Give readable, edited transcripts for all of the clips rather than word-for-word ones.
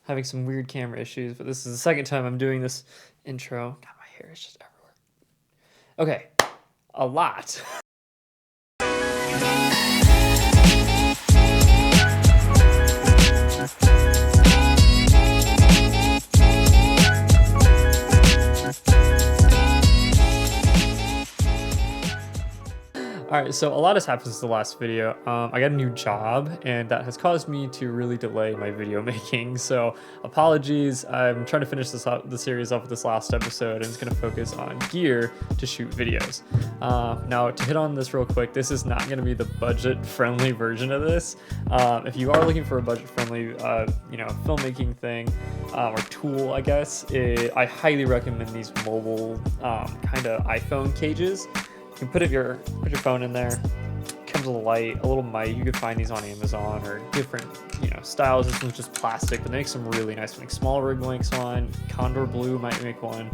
having some weird camera issues, but this is the second time I'm doing this intro. God, my hair is just everywhere. Okay, a lot. All right, so a lot has happened since the last video. I got a new job, and that has caused me to really delay my video making. So apologies. I'm trying to finish the series off with this last episode, and it's going to focus on gear to shoot videos. Now, to hit on this real quick, this is not going to be the budget-friendly version of this. If you are looking for a budget-friendly, filmmaking thing or tool, I guess, I highly recommend these mobile kind of iPhone cages. You can put your phone in there. Comes with a light, a little mic. You could find these on Amazon or different styles. This one's just plastic, but they make some really nice ones. Small rig makes one. Condor Blue might make one.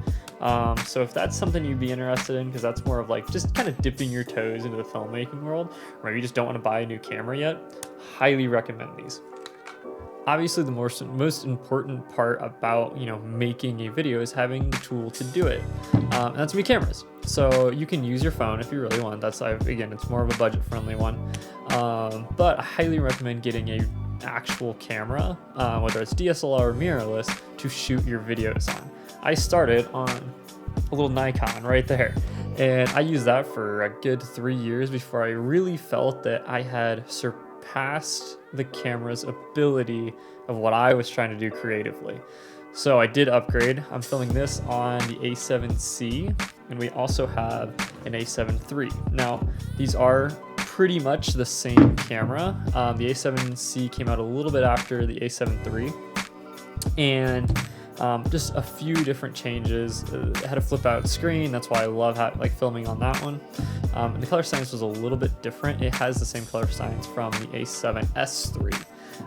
So if that's something you'd be interested in, because that's more of like just kind of dipping your toes into the filmmaking world, or maybe you just don't want to buy a new camera yet, highly recommend these. Obviously, the most important part about making a video is having the tool to do it, and that's me cameras. So you can use your phone if you really want. Again, it's more of a budget-friendly one, but I highly recommend getting a actual camera, whether it's DSLR or mirrorless, to shoot your videos on. I started on a little Nikon right there, and I used that for a good 3 years before I really felt that I had surpassed the camera's ability of what I was trying to do creatively. So I did upgrade. I'm filming this on the A7C, and we also have an A7 III. Now, these are pretty much the same camera. The A7C came out a little bit after the A7 III, and just a few different changes. It had a flip out screen. That's why I love filming on that one. And the color science was a little bit different. It has the same color science from the A7S III.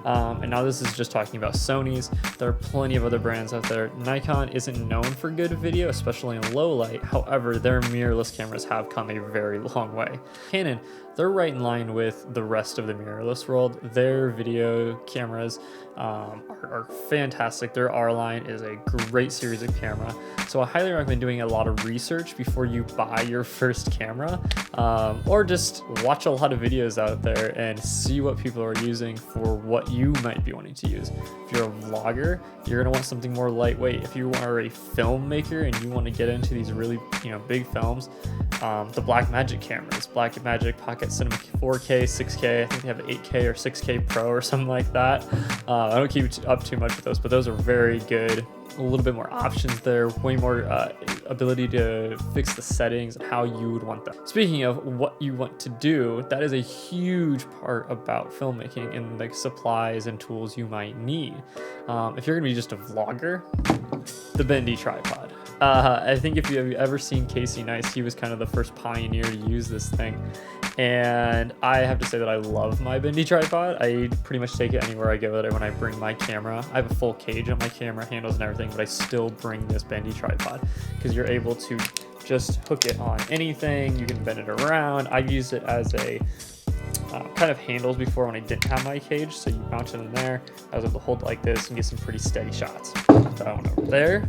And now this is just talking about Sony's. There are plenty of other brands out there. Nikon isn't known for good video, especially in low light. However, their mirrorless cameras have come a very long way. Canon, they're right in line with the rest of the mirrorless world. Their video cameras are fantastic. Their R line is a great series of camera. So I highly recommend doing a lot of research before you buy your first camera, or just watch a lot of videos out there and see what people are using for what you might be wanting to use. If you're a vlogger, you're gonna want something more lightweight. If you are a filmmaker and you want to get into these really big films, the Blackmagic cameras, Blackmagic Pocket Cinema 4K, 6K, I think they have 8K or 6K Pro or something like that. I don't keep up too much with those, but those are very good. A little bit more options there, way more ability to fix the settings and how you would want them. Speaking of what you want to do, that is a huge part about filmmaking and the supplies and tools you might need. If you're gonna be just a vlogger, the bendy tripod. I think if you've ever seen Casey Nice, he was kind of the first pioneer to use this thing. And I have to say that I love my bendy tripod. I pretty much take it anywhere I go with it when I bring my camera. I have a full cage on my camera, handles and everything, but I still bring this bendy tripod because you're able to just hook it on anything. You can bend it around. I've used it as a kind of handles before when I didn't have my cage, so you mount it in there. I was able to hold it like this and get some pretty steady shots. That one over there.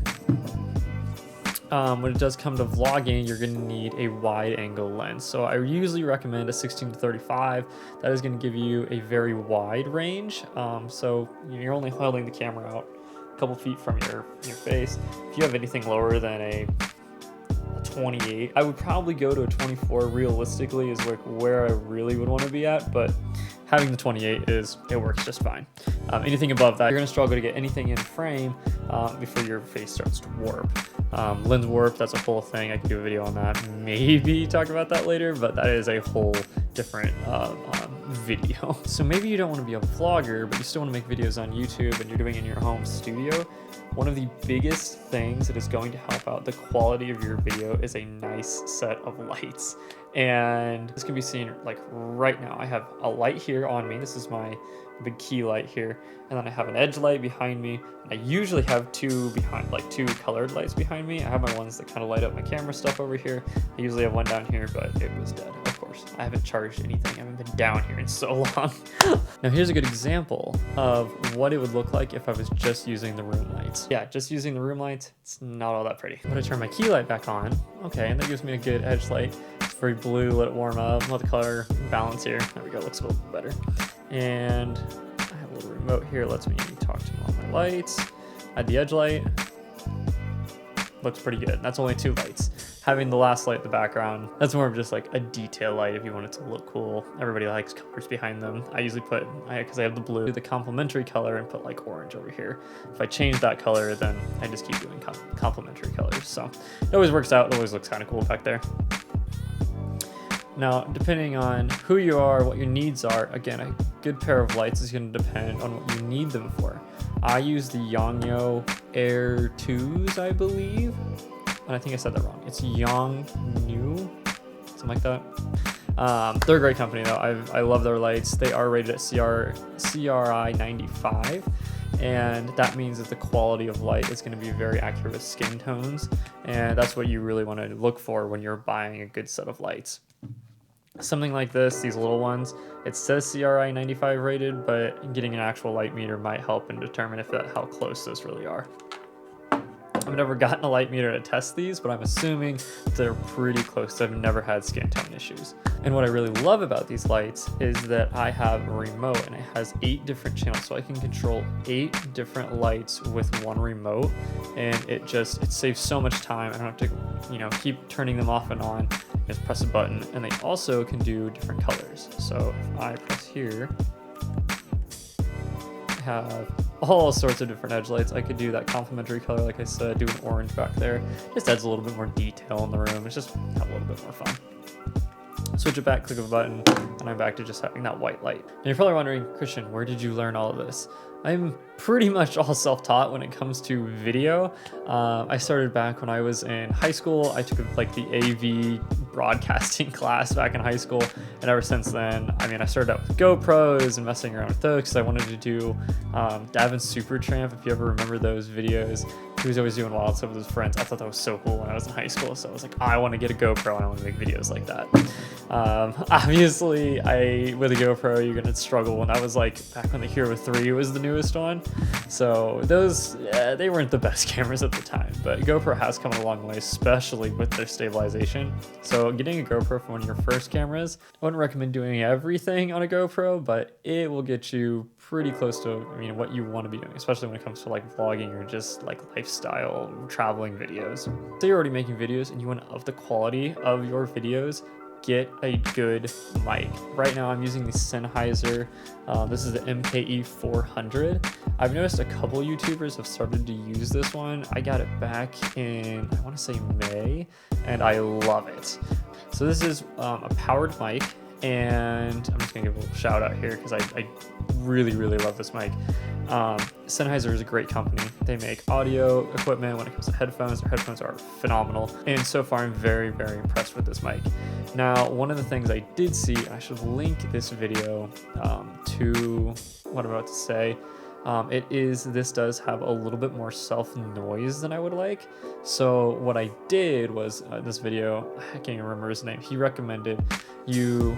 When it does come to vlogging, you're going to need a wide angle lens. So I usually recommend a 16-35. That is going to give you a very wide range. So you're only holding the camera out a couple feet from your face. If you have anything lower than a 28, I would probably go to a 24 realistically is like where I really would want to be at, but having the 28 it works just fine. Anything above that, you're going to struggle to get anything in frame before your face starts to warp. Lens warp, that's a whole thing. I can do a video on that, maybe talk about that later, but that is a whole different video. So maybe you don't want to be a vlogger, but you still want to make videos on YouTube and you're doing it in your home studio. One of the biggest things that is going to help out the quality of your video is a nice set of lights. And this can be seen like right now. I have a light here on me. This is my big key light here. And then I have an edge light behind me. And I usually have two colored lights behind me. I have my ones that kind of light up my camera stuff over here. I usually have one down here, but it was dead. of course. I haven't charged anything. I haven't been down here in so long. Now here's a good example of what it would look like if I was just using the room lights. Yeah, just using the room lights, it's not all that pretty. I'm gonna turn my key light back on. Okay, and that gives me a good edge light. It's very blue, let it warm up, let the color balance here. There we go, looks a little bit better. And I have a little remote here, lets me talk to all my lights. Add the edge light. Looks pretty good. That's only 2 lights. Having the last light in the background, that's more of just like a detail light if you want it to look cool. Everybody likes colors behind them. I usually put, because I have the blue, the complementary color, and put like orange over here. If I change that color, then I just keep doing complementary colors. So it always works out. It always looks kind of cool back there. Now, depending on who you are, what your needs are, again, a good pair of lights is going to depend on what you need them for. I use the Yongnuo Air 2s, I believe. And I think I said that wrong. It's Yongnuo, something like that. They're a great company though. I love their lights. They are rated at CRI 95. And that means that the quality of light is going to be very accurate with skin tones. And that's what you really want to look for when you're buying a good set of lights. Something like this, these little ones, it says CRI 95 rated, but getting an actual light meter might help and determine how close those really are. I've never gotten a light meter to test these, but I'm assuming they're pretty close. I've never had skin tone issues. And what I really love about these lights is that I have a remote and it has 8 different channels. So I can control 8 different lights with one remote. And it saves so much time. I don't have to, keep turning them off and on. Just press a button. And they also can do different colors. So if I press here, I have all sorts of different edge lights. I could do that complementary color, like I said, do an orange back there. Just adds a little bit more detail in the room. It's just a little bit more fun. Switch it back, click a button, and I'm back to just having that white light. And you're probably wondering, Christian, where did you learn all of this? I'm pretty much all self-taught when it comes to video. I started back when I was in high school. I took like the AV broadcasting class back in high school. And ever since then, I started out with GoPros and messing around with those because I wanted to do Davin Supertramp, if you ever remember those videos. He was always doing wild stuff with his friends. I thought that was so cool when I was in high school. So I was like, I want to get a GoPro and I want to make videos like that. Obviously, with a GoPro, you're going to struggle. And that was like back when the Hero 3 was the newest one. So those, they weren't the best cameras at the time. But GoPro has come a long way, especially with their stabilization. So getting a GoPro for one of your first cameras, I wouldn't recommend doing everything on a GoPro, but it will get you pretty close to what you want to be doing, especially when it comes to like vlogging or just like lifestyle traveling videos. So you're already making videos and you want to up the quality of your videos, get a good mic. Right now I'm using the Sennheiser. This is the MKE 400. I've noticed a couple YouTubers have started to use this one. I got it back in, I want to say May, and I love it. So this is a powered mic. And I'm just gonna give a little shout out here because I really, really love this mic. Sennheiser is a great company. They make audio equipment when it comes to headphones. Their headphones are phenomenal. And so far I'm very, very impressed with this mic. Now, one of the things I did see, I should link this video to what I'm about to say. This does have a little bit more self noise than I would like. So what I did was this video, I can't even remember his name. He recommended you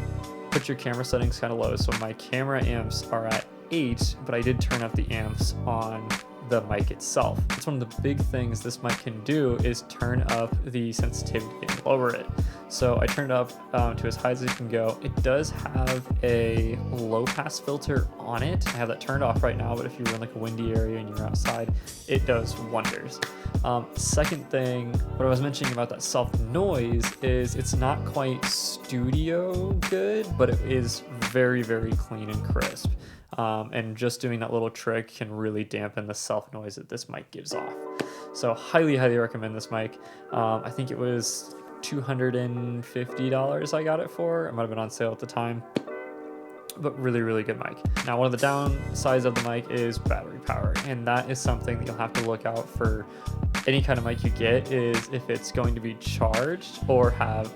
put your camera settings kind of low. So my camera amps are at 8, but I did turn up the amps on the mic itself. It's one of the big things this mic can do is turn up the sensitivity and lower it. So I turned up to as high as it can go. It does have a low pass filter on it. I have that turned off right now, but if you're in like a windy area and you're outside, it does wonders. Second thing, what I was mentioning about that self noise is it's not quite studio good, but it is very, very clean and crisp. And just doing that little trick can really dampen the self noise that this mic gives off. So highly, highly recommend this mic. I think it was $250 I got it for. It might have been on sale at the time, but really, really good mic. Now, one of the downsides of the mic is battery power, and that is something that you'll have to look out for any kind of mic you get is if it's going to be charged or have.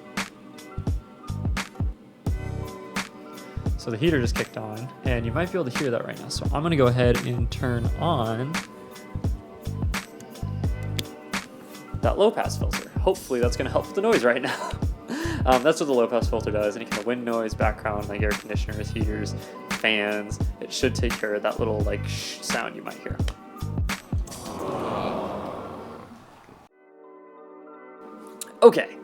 So the heater just kicked on, and you might be able to hear that right now. So I'm gonna go ahead and turn on that low pass filter. Hopefully that's gonna help with the noise right now. That's what the low pass filter does. Any kind of wind noise, background, like air conditioners, heaters, fans, it should take care of that little like sound you might hear. Okay,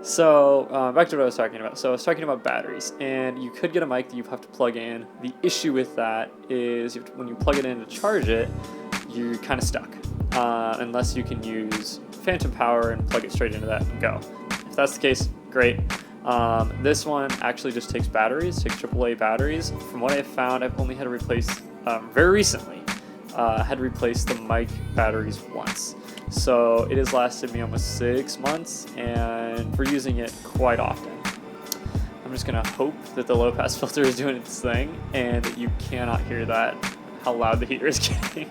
so back to what I was talking about. So I was talking about batteries, and you could get a mic that you have to plug in. The issue with that is when you plug it in to charge it, you're kind of stuck, unless you can use phantom power and plug it straight into that and go. If that's the case, great. This one actually just takes batteries, takes AAA batteries. From what I found, I've only had to replace, very recently, had to replace the mic batteries once. So it has lasted me almost 6 months, and we're using it quite often. I'm just gonna hope that the low pass filter is doing its thing and that you cannot hear that, how loud the heater is getting.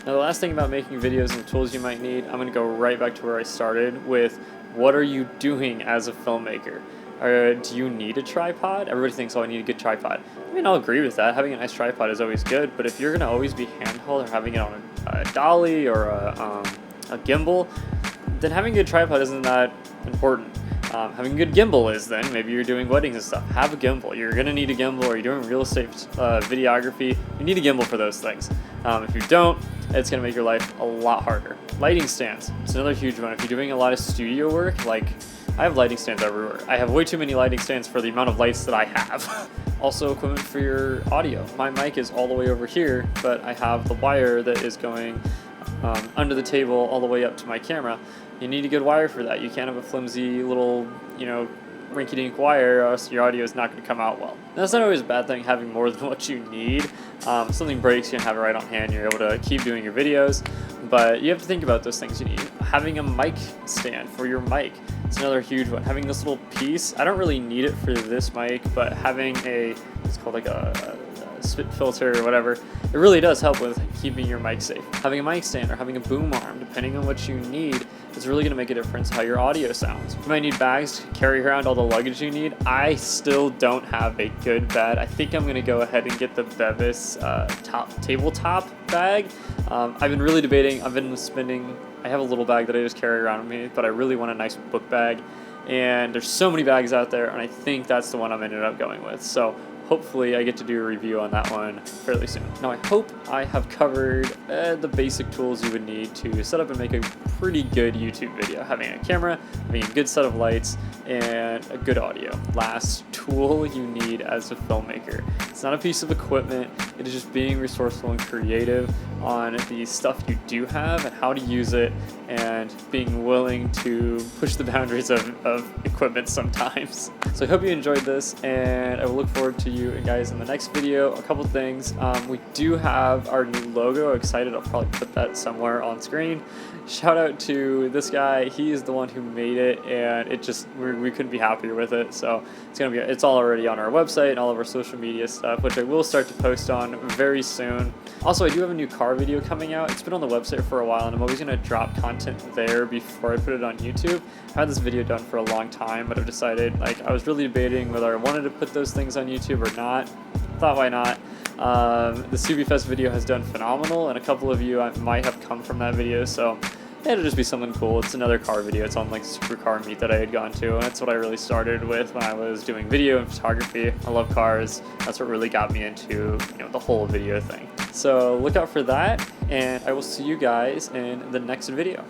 Now the last thing about making videos and the tools you might need, I'm gonna go right back to where I started with what are you doing as a filmmaker? Do you need a tripod? Everybody thinks, oh, I need a good tripod. I mean, I'll agree with that. Having a nice tripod is always good, but if you're gonna always be handheld or having it on a dolly or a gimbal, then having a good tripod isn't that important. Having a good gimbal is then. Maybe you're doing weddings and stuff. Have a gimbal. You're gonna need a gimbal, or you're doing real estate videography. You need a gimbal for those things. If you don't, it's gonna make your life a lot harder. Lighting stands. It's another huge one. If you're doing a lot of studio work, like I have lighting stands everywhere. I have way too many lighting stands for the amount of lights that I have. Also equipment for your audio. My mic is all the way over here, but I have the wire that is going under the table all the way up to my camera. You need a good wire for that. You can't have a flimsy little, rinky-dink wire, or else your audio is not going to come out well. And that's not always a bad thing, having more than what you need. Something breaks, you can have it right on hand, you're able to keep doing your videos, but you have to think about those things you need. Having a mic stand for your mic, it's another huge one. Having this little piece, I don't really need it for this mic, but having it's called like a spit filter or whatever, it really does help with keeping your mic safe. Having a mic stand or having a boom arm, depending on what you need, is really going to make a difference how your audio sounds. You might need bags to carry around all the luggage you need. I still don't have a good bag. I think I'm going to go ahead and get the Bevis tabletop bag. I've been really debating. I have a little bag that I just carry around with me, but I really want a nice book bag. And there's so many bags out there, and I think that's the one I'm ended up going with. So hopefully I get to do a review on that one fairly soon. Now I hope I have covered the basic tools you would need to set up and make a pretty good YouTube video. Having a camera, having a good set of lights, and a good audio. Last tool you need as a filmmaker. It's not a piece of equipment, it is just being resourceful and creative on the stuff you do have and how to use it, and being willing to push the boundaries of equipment sometimes. So I hope you enjoyed this, and I will look forward to you guys in the next video. A couple things. We do have our new logo. Excited, I'll probably put that somewhere on screen. Shout out to this guy. He is the one who made it, and it just we couldn't be happier with it. So it's all already on our website and all of our social media stuff, which I will start to post on very soon. Also, I do have a new car video coming out. It's been on the website for a while, and I'm always going to drop content there before I put it on YouTube. I've had this video done for a long time, but I've decided, I was really debating whether I wanted to put those things on YouTube or not. Thought, why not? The SubiFest video has done phenomenal, and a couple of you might have come from that video, so it'll just be something cool. It's another car video. It's on the supercar meet that I had gone to, and that's what I really started with when I was doing video and photography. I love cars. That's what really got me into the whole video thing. So look out for that, and I will see you guys in the next video.